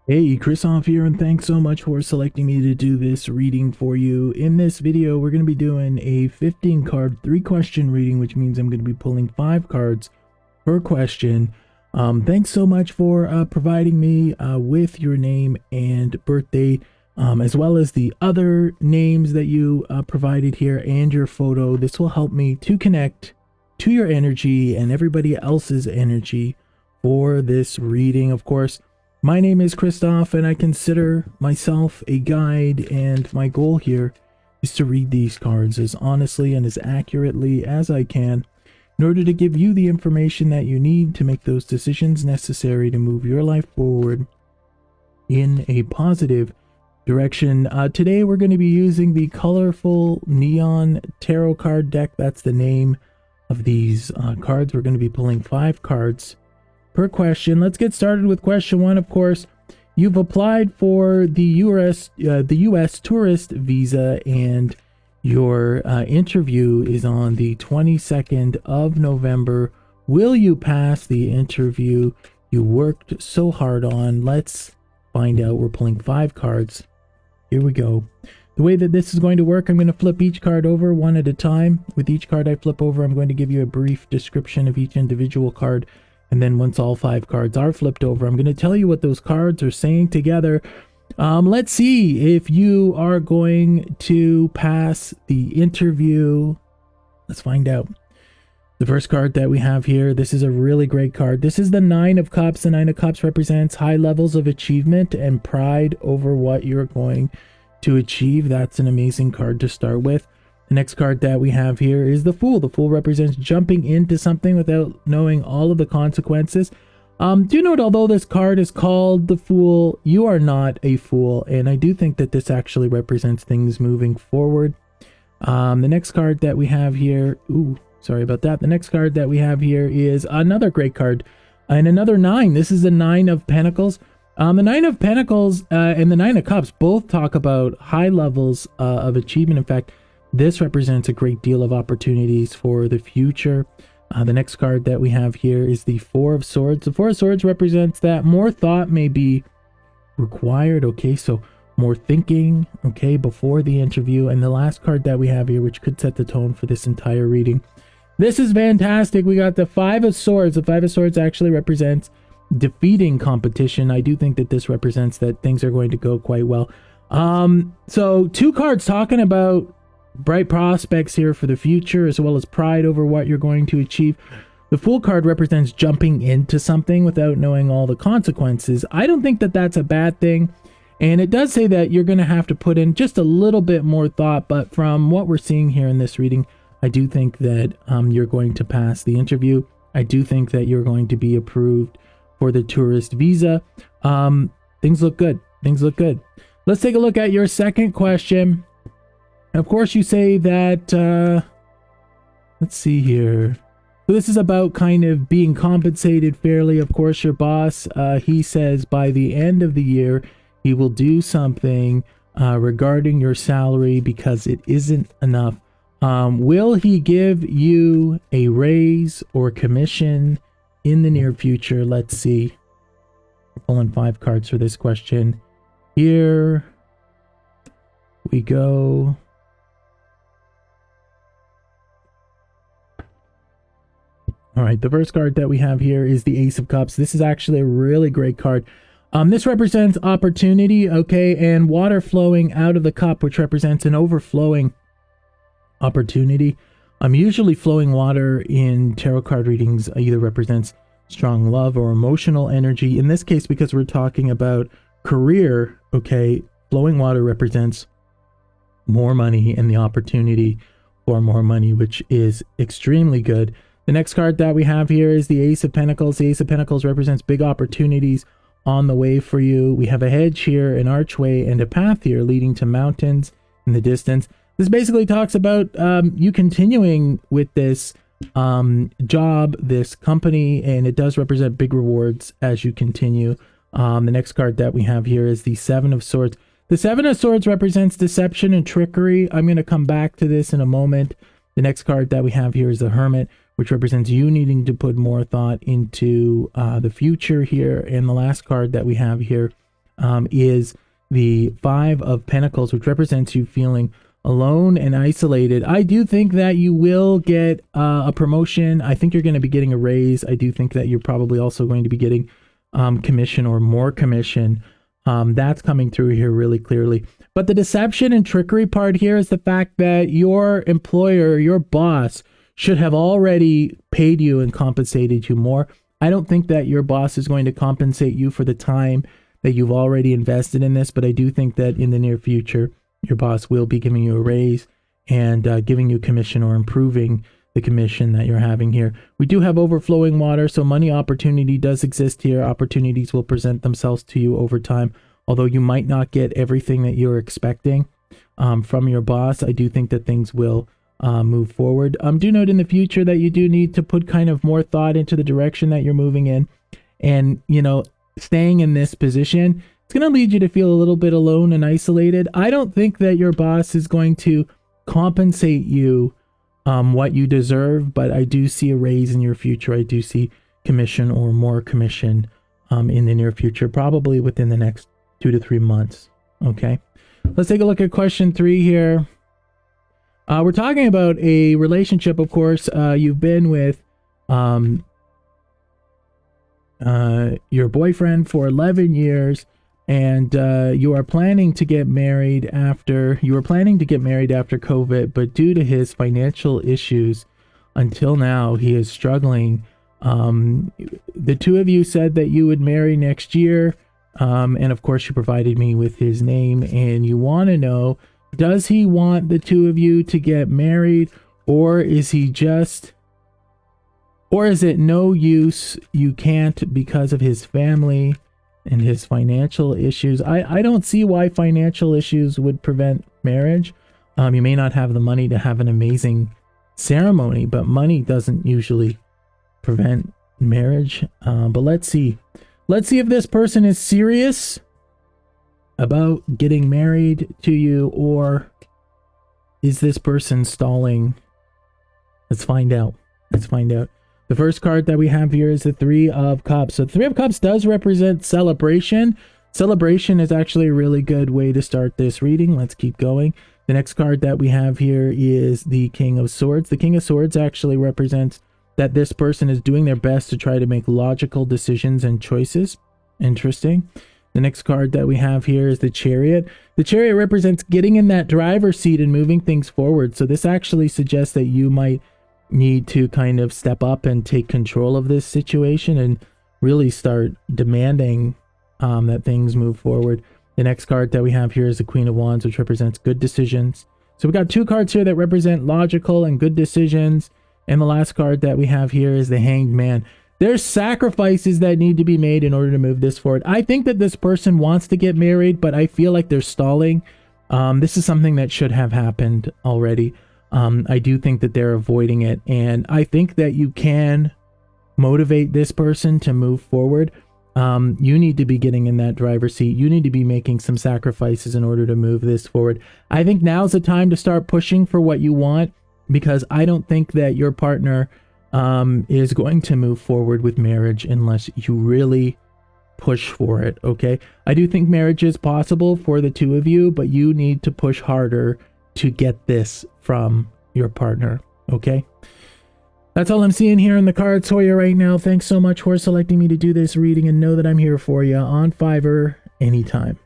Hey, Christoph here, and thanks so much for selecting me to do this reading for you. In this video, we're going to be doing a 15 card, 3-question reading, which means I'm going to be pulling 5 cards per question. Thanks so much for providing me with your name and birthday, as well as the other names that you provided here and your photo. This will help me to connect to your energy and everybody else's energy for this reading. Of course, my name is Christoph, and I consider myself a guide, and my goal here is to read these cards as honestly and as accurately as I can in order to give you the information that you need to make those decisions necessary to move your life forward in a positive direction. Today we're going to be using the colorful neon tarot card deck. That's the name of these cards. We're going to be pulling 5 cards per question. Let's get started with question 1. Of course, you've applied for the U.S. tourist visa, and your interview is on the 22nd of November. Will you pass the interview you worked so hard on? Let's find out. We're pulling 5 cards. Here we go. The way that this is going to work, I'm going to flip each card over one at a time. With each card I flip over, I'm going to give you a brief description of each individual card. And then once all 5 cards are flipped over, I'm going to tell you what those cards are saying together. Let's see if you are going to pass the interview. Let's find out. The first card that we have here, this is a really great card. This is the 9 of Cups. The 9 of Cups represents high levels of achievement and pride over what you're going to achieve. That's an amazing card to start with. The next card that we have here is the Fool. The Fool represents jumping into something without knowing all of the consequences. Do note, although this card is called the Fool, you are not a fool, and I do think that this actually represents things moving forward. The next card that we have here, sorry about that. The next card that we have here is another great card, and another 9. This is the 9 of Pentacles. The 9 of Pentacles and the 9 of Cups both talk about high levels of achievement. In fact, this represents a great deal of opportunities for the future. The next card that we have here is the 4 of Swords. The 4 of Swords represents that more thought may be required. Okay, so more thinking, okay, before the interview. And the last card that we have here, which could set the tone for this entire reading. This is fantastic. We got the 5 of Swords. The 5 of Swords actually represents defeating competition. I do think that this represents that things are going to go quite well. So 2 cards talking about bright prospects here for the future, as well as pride over what you're going to achieve. The Fool card represents jumping into something without knowing all the consequences. I don't think that that's a bad thing, and it does say that you're going to have to put in just a little bit more thought, but from what we're seeing here in this reading, I do think that you're going to pass the interview. I do think that you're going to be approved for the tourist visa. Things look good. Things look good. Let's take a look at your second question. Of course, you say that, let's see here. So this is about kind of being compensated fairly. Of course, your boss, he says by the end of the year, he will do something regarding your salary because it isn't enough. Will he give you a raise or commission in the near future? Let's see. We're pulling 5 cards for this question. Here we go. All right, the first card that we have here is the Ace of Cups. This is actually a really great card. This represents opportunity, okay, and water flowing out of the cup, which represents an overflowing opportunity. Usually flowing water in tarot card readings either represents strong love or emotional energy. In this case, because we're talking about career, okay, flowing water represents more money and the opportunity for more money, which is extremely good. The next card that we have here is the Ace of Pentacles. The Ace of Pentacles represents big opportunities on the way for you. We have a hedge here, an archway, and a path here leading to mountains in the distance. This basically talks about you continuing with this job, this company, and it does represent big rewards as you continue. The next card that we have here is the 7 of Swords. The 7 of Swords represents deception and trickery. I'm going to come back to this in a moment. The next card that we have here is the Hermit, which represents you needing to put more thought into the future here. And the last card that we have here is the Five of Pentacles, which represents you feeling alone and isolated. I do think that you will get a promotion. I think you're going to be getting a raise. I do think that you're probably also going to be getting commission or more commission. That's coming through here really clearly. But the deception and trickery part here is the fact that your employer, your boss, should have already paid you and compensated you more. I don't think that your boss is going to compensate you for the time that you've already invested in this, but I do think that in the near future, your boss will be giving you a raise and giving you commission or improving the commission that you're having here. We do have overflowing water, so money opportunity does exist here. Opportunities will present themselves to you over time, although you might not get everything that you're expecting from your boss. I do think that things will move forward. Do note in the future that you do need to put kind of more thought into the direction that you're moving in, and staying in this position, it's going to lead you to feel a little bit alone and isolated. I don't think that your boss is going to compensate you what you deserve, but I do see a raise in your future. I do see commission or more commission in the near future, probably within the next 2 to 3 months. Okay, let's take a look at question 3 here. We're talking about a relationship, of course. You've been with your boyfriend for 11 years, and you are planning to get married after COVID, but due to his financial issues, until now he is struggling. The two of you said that you would marry next year, and of course you provided me with his name, and you want to know, does he want the two of you to get married, or is it no use, you can't because of his family and his financial issues? I don't see why financial issues would prevent marriage. You may not have the money to have an amazing ceremony, but money doesn't usually prevent marriage. But let's see if this person is serious about getting married to you, or is this person stalling? Let's find out. The first card that we have here is the Three of Cups. So the Three of Cups does represent celebration. Celebration is actually a really good way to start this reading. Let's keep going. The next card that we have here is the King of Swords. The King of Swords actually represents that this person is doing their best to try to make logical decisions and choices. Interesting. The next card that we have here is the Chariot. The Chariot represents getting in that driver's seat and moving things forward. So this actually suggests that you might need to kind of step up and take control of this situation and really start demanding that things move forward. The next card that we have here is the Queen of Wands, which represents good decisions. So we got two cards here that represent logical and good decisions. And the last card that we have here is the Hanged Man. There's sacrifices that need to be made in order to move this forward. I think that this person wants to get married, but I feel like they're stalling. This is something that should have happened already. I do think that they're avoiding it, and I think that you can motivate this person to move forward. You need to be getting in that driver's seat. You need to be making some sacrifices in order to move this forward. I think now's the time to start pushing for what you want, because I don't think that your partner is going to move forward with marriage unless you really push for it. Okay, I do think marriage is possible for the two of you, but you need to push harder to get this from your partner. Okay, that's all I'm seeing here in the cards for you right now. Thanks so much for selecting me to do this reading, and know that I'm here for you on Fiverr anytime.